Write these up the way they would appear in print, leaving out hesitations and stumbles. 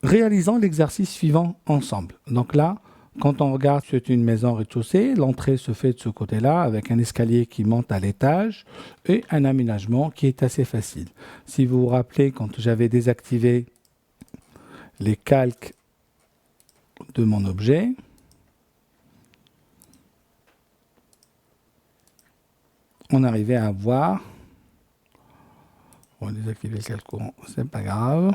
réalisons l'exercice suivant ensemble. Donc là, quand on regarde, c'est une maison rez-de-chaussée. L'entrée se fait de ce côté-là avec un escalier qui monte à l'étage et un aménagement qui est assez facile. Si vous vous rappelez, quand j'avais désactivé les calques de mon objet, on arrivait à voir. On va désactiver le calque courant, c'est pas grave.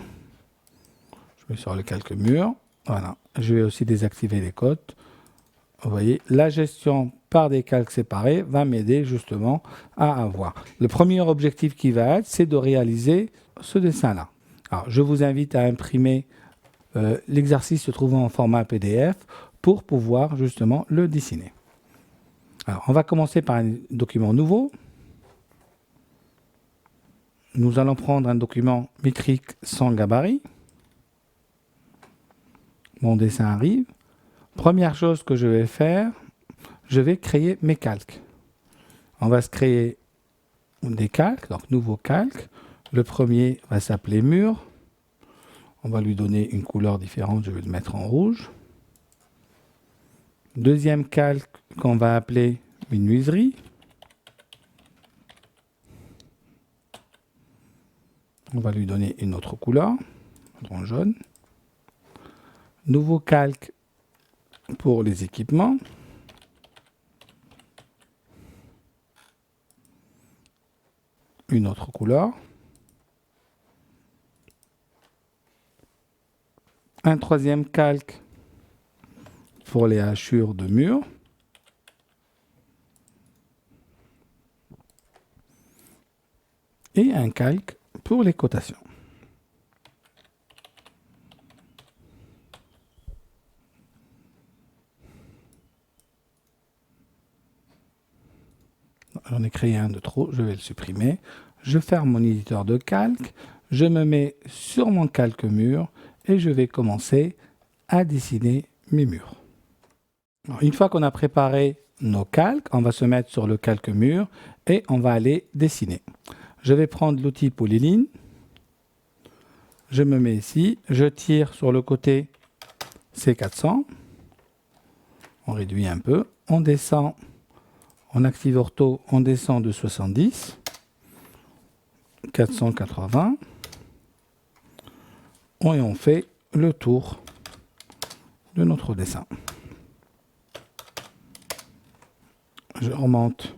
Je vais sur le calque mur. Voilà. Je vais aussi désactiver les cotes. Vous voyez, la gestion par des calques séparés va m'aider justement à avoir. Le premier objectif qui va être, c'est de réaliser ce dessin-là. Alors, je vous invite à imprimer l'exercice se trouvant en format PDF pour pouvoir justement le dessiner. Alors, on va commencer par un document nouveau. Nous allons prendre un document métrique sans gabarit. Mon dessin arrive. Première chose que je vais faire, je vais créer mes calques. On va se créer des calques, donc nouveau calque. Le premier va s'appeler mur. On va lui donner une couleur différente, je vais le mettre en rouge. Deuxième calque qu'on va appeler menuiserie. On va lui donner une autre couleur, en jaune. Nouveau calque pour les équipements. Une autre couleur. Un troisième calque pour les hachures de mur. Et un calque pour les cotations. J'en ai créé un de trop, je vais le supprimer. Je ferme mon éditeur de calque, je me mets sur mon calque mur et je vais commencer à dessiner mes murs. Alors, une fois qu'on a préparé nos calques, on va se mettre sur le calque mur et on va aller dessiner. Je vais prendre l'outil polyline, je me mets ici, je tire sur le côté C400, on réduit un peu, on descend. On active ortho, on descend de 70, 480, et on fait le tour de notre dessin. Je remonte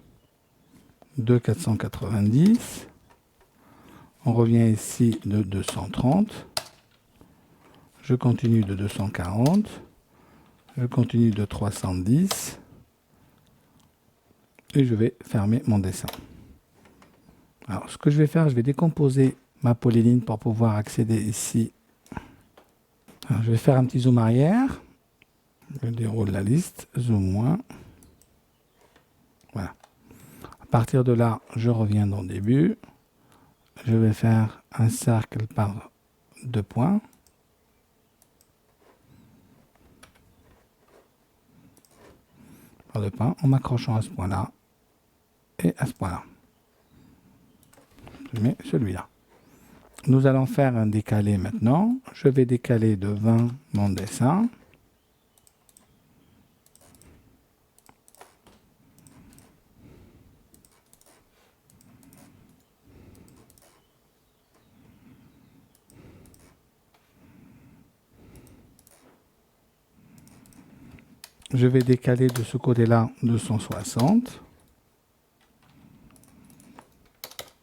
de 490, on revient ici de 230, je continue de 240, je continue de 310, et je vais fermer mon dessin. Alors, ce que je vais faire, je vais décomposer ma polyline pour pouvoir accéder ici. Alors, je vais faire un petit zoom arrière. Je déroule la liste, zoom moins. Voilà. À partir de là, je reviens dans le début. Je vais faire un cercle par 2 points. Par 2 points, en m'accrochant à ce point-là et à ce point-là. Je mets celui-là. Nous allons faire un décalé maintenant. Je vais décaler de 20 mon dessin. Je vais décaler de ce côté-là de 160.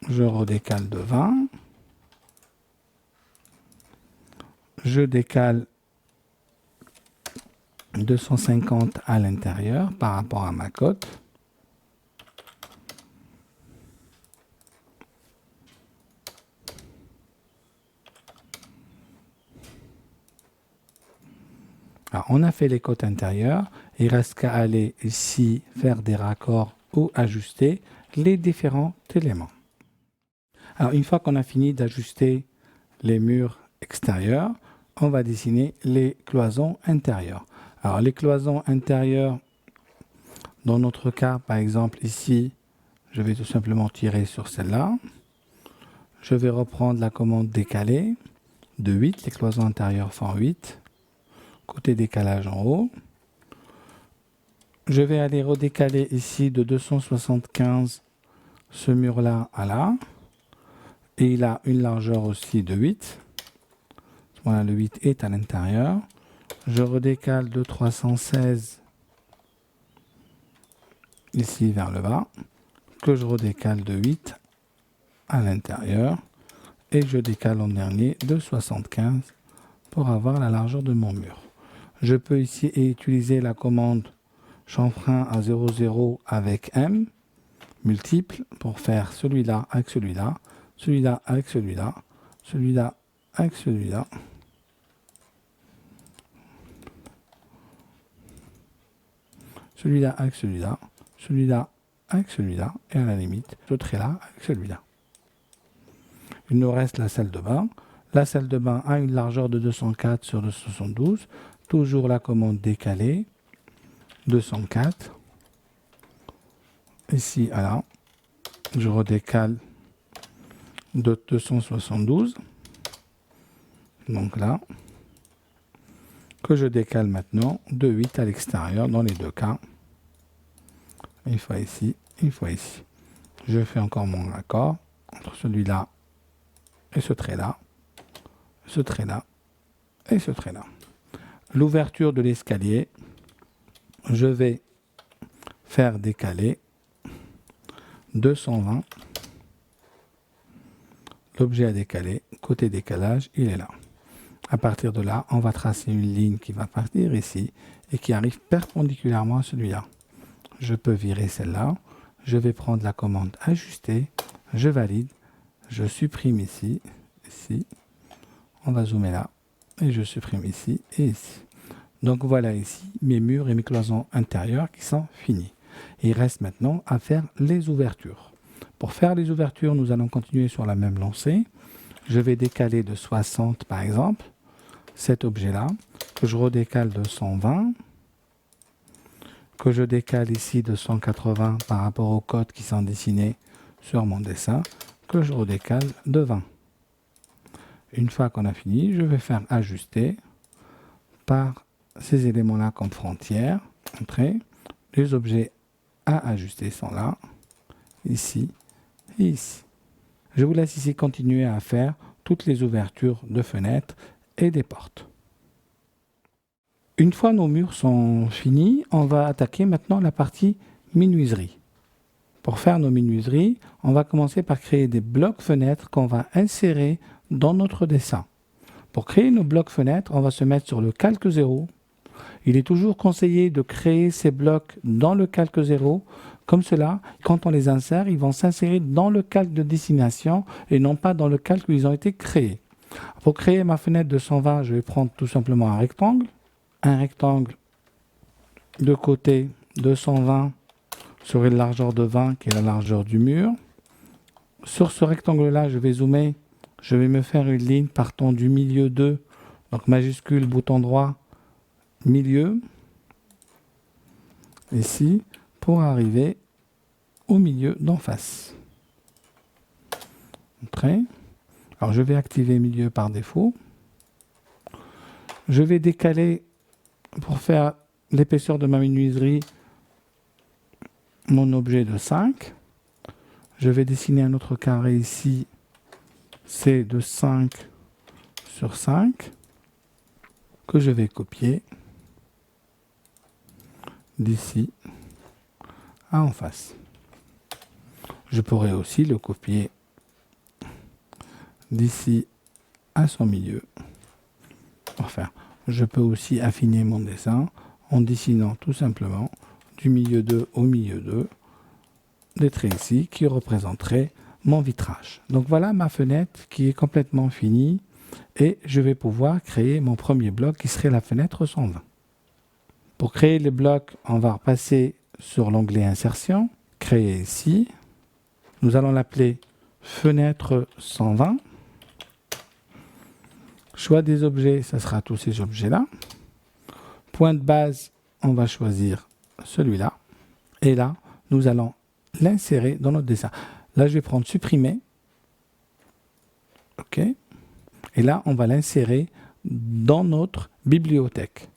Je redécale de 20. Je décale 250 à l'intérieur par rapport à ma cote. Alors, on a fait les côtes intérieures. Il reste qu'à aller ici faire des raccords ou ajuster les différents éléments. Alors, une fois qu'on a fini d'ajuster les murs extérieurs, on va dessiner les cloisons intérieures. Alors, les cloisons intérieures, dans notre cas, par exemple, ici, je vais tout simplement tirer sur celle-là. Je vais reprendre la commande décaler. de 8. Les cloisons intérieures font 8. Côté décalage en haut. Je vais aller redécaler ici de 275 ce mur-là à là. Et il a une largeur aussi de 8. Voilà, le 8 est à l'intérieur. Je redécale de 316 ici vers le bas, que je redécale de 8 à l'intérieur. Et je décale en dernier de 75 pour avoir la largeur de mon mur. Je peux ici utiliser la commande chanfrein à 0,0 avec M, multiple, pour faire celui-là avec celui-là, celui-là avec celui-là, celui-là avec celui-là. Celui-là avec celui-là, celui-là avec celui-là, et à la limite, ce trait-là avec celui-là. Il nous reste la salle de bain. La salle de bain a une largeur de 204 sur 272. Toujours la commande décalée, 204. Ici, à là, je redécale de 272. Donc là, que je décale maintenant de 8 à l'extérieur dans les deux cas. Une fois ici, une fois ici. Je fais encore mon raccord entre celui-là et ce trait-là, ce trait-là et ce trait-là. L'ouverture de l'escalier, je vais faire décaler 220. L'objet à décaler, côté décalage, il est là. À partir de là, on va tracer une ligne qui va partir ici et qui arrive perpendiculairement à celui-là. Je peux virer celle-là. Je vais prendre la commande ajuster. Je valide. Je supprime ici. Ici. On va zoomer là. Et je supprime ici et ici. Donc voilà ici mes murs et mes cloisons intérieures qui sont finis. Il reste maintenant à faire les ouvertures. Pour faire les ouvertures, nous allons continuer sur la même lancée. Je vais décaler de 60 par exemple cet objet-là, que je redécale de 120, que je décale ici de 180 par rapport aux codes qui sont dessinés sur mon dessin, que je redécale de 20. Une fois qu'on a fini, je vais faire ajuster par ces éléments-là comme frontière, entrée. Les objets à ajuster sont là, ici et ici. Je vous laisse ici continuer à faire toutes les ouvertures de fenêtres et des portes. Une fois nos murs sont finis, on va attaquer maintenant la partie menuiserie. Pour faire nos menuiseries, on va commencer par créer des blocs fenêtres qu'on va insérer dans notre dessin. Pour créer nos blocs fenêtres, on va se mettre sur le calque 0. Il est toujours conseillé de créer ces blocs dans le calque 0. Comme cela, quand on les insère, ils vont s'insérer dans le calque de destination et non pas dans le calque où ils ont été créés. Pour créer ma fenêtre de 120, je vais prendre tout simplement un rectangle. Un rectangle de côté de 120 sur une largeur de 20 qui est la largeur du mur. Sur ce rectangle-là, je vais zoomer. Je vais me faire une ligne partant du milieu 2. Donc majuscule, bouton droit, milieu. Ici, pour arriver au milieu d'en face. Entrée. Alors je vais activer milieu par défaut. Je vais décaler pour faire l'épaisseur de ma menuiserie mon objet de 5. Je vais dessiner un autre carré ici. C'est de 5 sur 5 que je vais copier d'ici à en face. Je pourrais aussi le copier d'ici à son milieu. Enfin, je peux aussi affiner mon dessin en dessinant tout simplement du milieu 2 au milieu 2 des traits ici qui représenteraient mon vitrage. Donc voilà ma fenêtre qui est complètement finie et je vais pouvoir créer mon premier bloc qui serait la fenêtre 120. Pour créer les blocs, on va passer sur l'onglet insertion, créer ici. Nous allons l'appeler fenêtre 120. Choix des objets, ça sera tous ces objets-là. Point de base, on va choisir celui-là. Et là, nous allons l'insérer dans notre dessin. Là, je vais prendre supprimer. OK. Et là, on va l'insérer dans notre bibliothèque.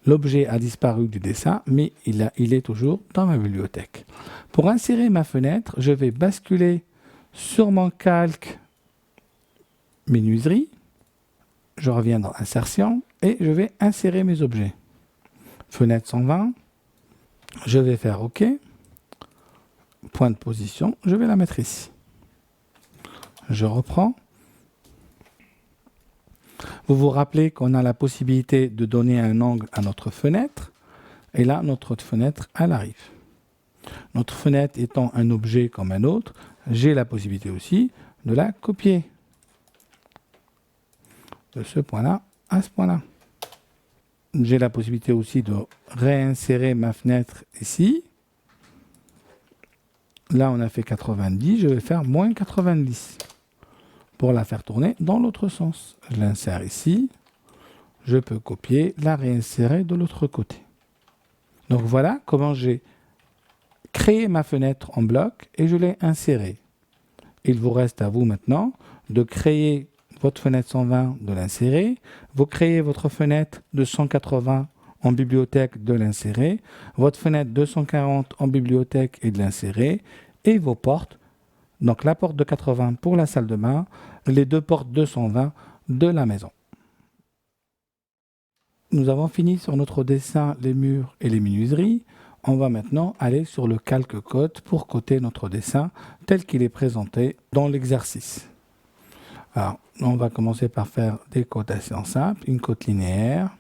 L'objet a disparu du dessin, mais il est toujours dans ma bibliothèque. Pour insérer ma fenêtre, je vais basculer sur mon calque menuiserie. Je reviens dans Insertion et je vais insérer mes objets. Fenêtre 120. Je vais faire OK. Point de position, je vais la mettre ici. Je reprends. Vous vous rappelez qu'on a la possibilité de donner un angle à notre fenêtre. Et là, notre fenêtre, elle arrive. Notre fenêtre étant un objet comme un autre, j'ai la possibilité aussi de la copier. De ce point-là à ce point-là. J'ai la possibilité aussi de réinsérer ma fenêtre ici. Là, on a fait 90, je vais faire moins 90 pour la faire tourner dans l'autre sens. Je l'insère ici. Je peux copier, la réinsérer de l'autre côté. Donc voilà comment j'ai créé ma fenêtre en bloc et je l'ai insérée. Il vous reste à vous maintenant de créer votre fenêtre 120, de l'insérer. Vous créez votre fenêtre de 180 en bibliothèque, de l'insérer. Votre fenêtre 240 en bibliothèque et de l'insérer. Et vos portes, donc la porte de 80 pour la salle de bain, les deux portes 220 de la maison. Nous avons fini sur notre dessin, les murs et les menuiseries. On va maintenant aller sur le calque cote pour coter notre dessin tel qu'il est présenté dans l'exercice. Alors, on va commencer par faire des cotations simples, une cote linéaire.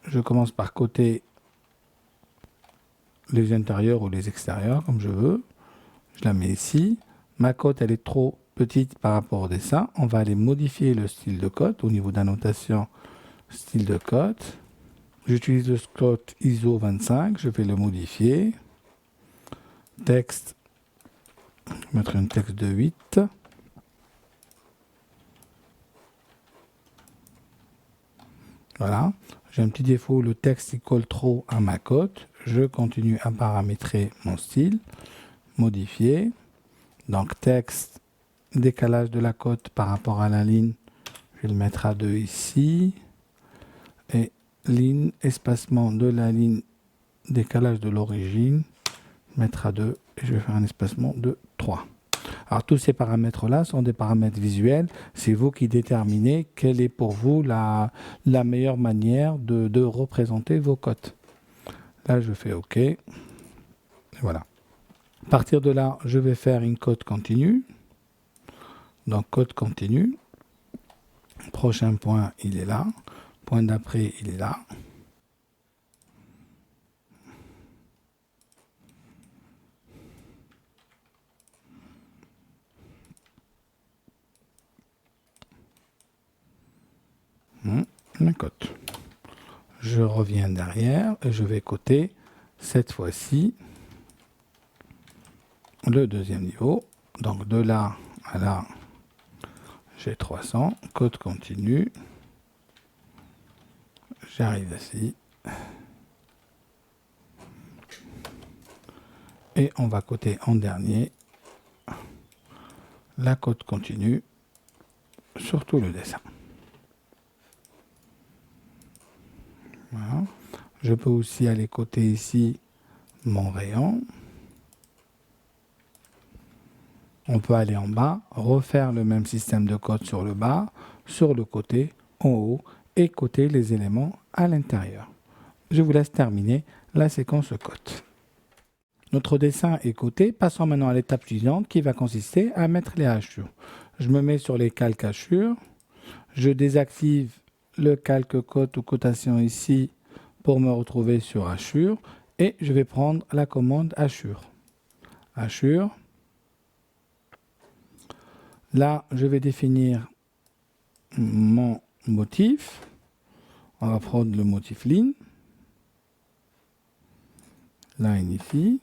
Je commence par coter les intérieurs ou les extérieurs, comme je veux. Je la mets ici. Ma cote, elle est trop petite par rapport au dessin. On va aller modifier le style de cote au niveau d'annotation, style de cote. J'utilise le cote ISO 25, je vais le modifier. Texte, je vais mettre un texte de 8. Voilà, j'ai un petit défaut, le texte il colle trop à ma cote. Je continue à paramétrer mon style, modifier. Donc texte, décalage de la cote par rapport à la ligne, je vais le mettre à 2 ici. Et ligne, espacement de la ligne, décalage de l'origine, mettre à 2 et je vais faire un espacement de 3. Alors tous ces paramètres-là sont des paramètres visuels. C'est vous qui déterminez quelle est pour vous la meilleure manière de représenter vos cotes. Là, je fais OK. Et voilà. À partir de là, je vais faire une cote continue. Donc cote continue. Prochain point, il est là. Point d'après, il est là. La cote. Je reviens derrière et je vais coter cette fois-ci le deuxième niveau. Donc de là à là, j'ai 300. Cote continue. J'arrive ici. Et on va coter en dernier la cote continue sur tout le dessin. Voilà. Je peux aussi aller coter ici mon rayon. On peut aller en bas, refaire le même système de cote sur le bas, sur le côté, en haut, et coter les éléments à l'intérieur. Je vous laisse terminer la séquence cote. Notre dessin est coté, passons maintenant à l'étape suivante qui va consister à mettre les hachures. Je me mets sur les calques hachures, je désactive le calque cote ou cotation ici pour me retrouver sur hachure et je vais prendre la commande hachure. Hachure. Là, je vais définir mon motif. On va prendre le motif ligne. Line ici.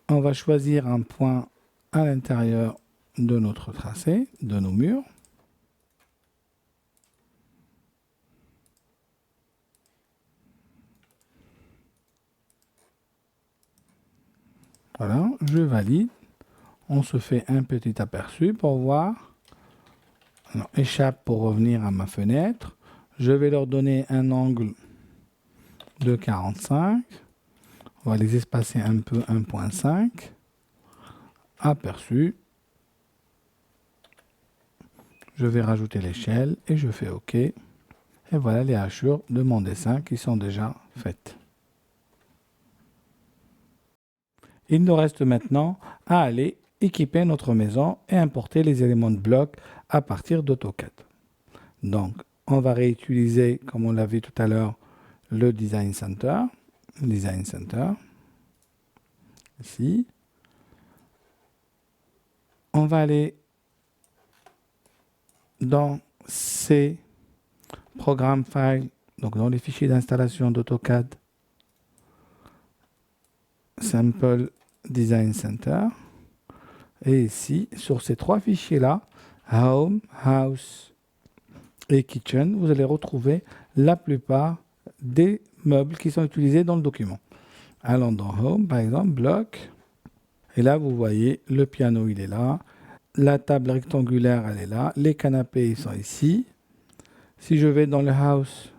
On va choisir un point à l'intérieur de notre tracé, de nos murs. Voilà, je valide. On se fait un petit aperçu pour voir. Alors, échappe pour revenir à ma fenêtre. Je vais leur donner un angle de 45. On va les espacer un peu, 1.5. Aperçu. Je vais rajouter l'échelle et je fais OK. Et voilà les hachures de mon dessin qui sont déjà faites. Il nous reste maintenant à aller équiper notre maison et importer les éléments de bloc à partir d'AutoCAD. Donc, on va réutiliser, comme on l'a vu tout à l'heure, le Design Center. Ici. On va aller dans ces programmes files, donc dans les fichiers d'installation d'AutoCAD, Sample Design Center. Et ici, sur ces trois fichiers-là, Home, House et Kitchen, vous allez retrouver la plupart des meubles qui sont utilisés dans le document. Allons dans Home, par exemple, Bloc. Et là, vous voyez, le piano, il est là. La table rectangulaire, elle est là. Les canapés, ils sont ici. Si je vais dans le House,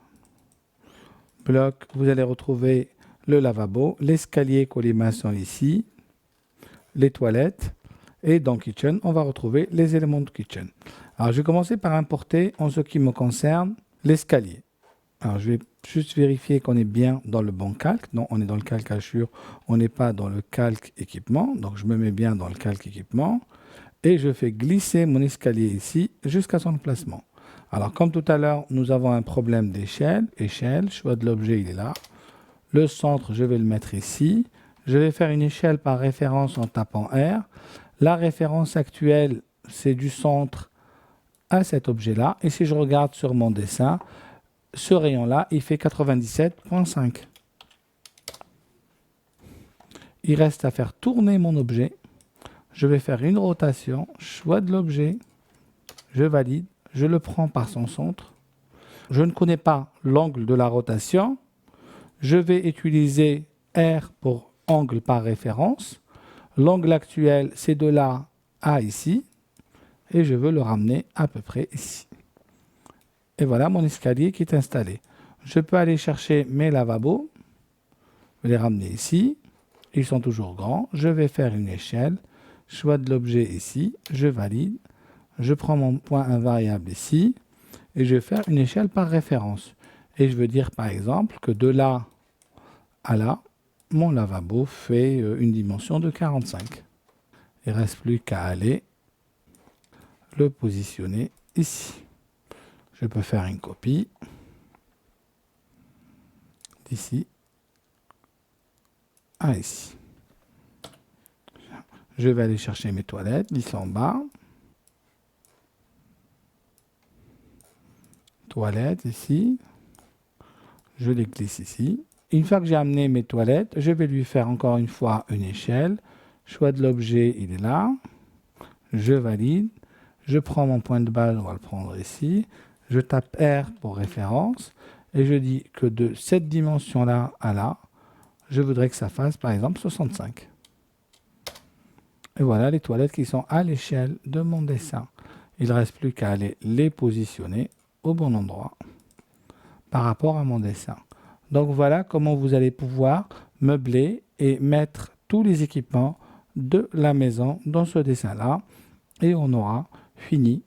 Bloc, vous allez retrouver le lavabo, l'escalier colimaçon ici, les toilettes. Et dans Kitchen, on va retrouver les éléments de Kitchen. Alors, je vais commencer par importer, en ce qui me concerne, l'escalier. Alors, je vais juste vérifier qu'on est bien dans le bon calque. Non, on est dans le calque hachure, on n'est pas dans le calque équipement. Donc, je me mets bien dans le calque équipement. Et je fais glisser mon escalier ici jusqu'à son emplacement. Alors, comme tout à l'heure, nous avons un problème d'échelle. Échelle, choix de l'objet, il est là. Le centre, je vais le mettre ici. Je vais faire une échelle par référence en tapant R. La référence actuelle, c'est du centre à cet objet-là. Et si je regarde sur mon dessin, ce rayon-là, il fait 97,5. Il reste à faire tourner mon objet. Je vais faire une rotation, choix de l'objet, je valide, je le prends par son centre. Je ne connais pas l'angle de la rotation. Je vais utiliser R pour angle par référence. L'angle actuel, c'est de là à ici. Et je veux le ramener à peu près ici. Et voilà mon escalier qui est installé. Je peux aller chercher mes lavabos. Je vais les ramener ici. Ils sont toujours grands. Je vais faire une échelle. Choix de l'objet ici. Je valide. Je prends mon point invariable ici. Et je vais faire une échelle par référence. Et je veux dire par exemple que de là à là, mon lavabo fait une dimension de 45. Il ne reste plus qu'à aller le positionner ici. Je peux faire une copie d'ici à ici. Je vais aller chercher mes toilettes, ils sont en bas. Toilettes ici. Je les glisse ici. Une fois que j'ai amené mes toilettes, je vais lui faire encore une fois une échelle. Choix de l'objet, il est là. Je valide. Je prends mon point de base, on va le prendre ici. Je tape R pour référence. Et je dis que de cette dimension-là à là, je voudrais que ça fasse par exemple 65. Et voilà les toilettes qui sont à l'échelle de mon dessin. Il ne reste plus qu'à aller les positionner au bon endroit par rapport à mon dessin. Donc voilà comment vous allez pouvoir meubler et mettre tous les équipements de la maison dans ce dessin-là. Et on aura fini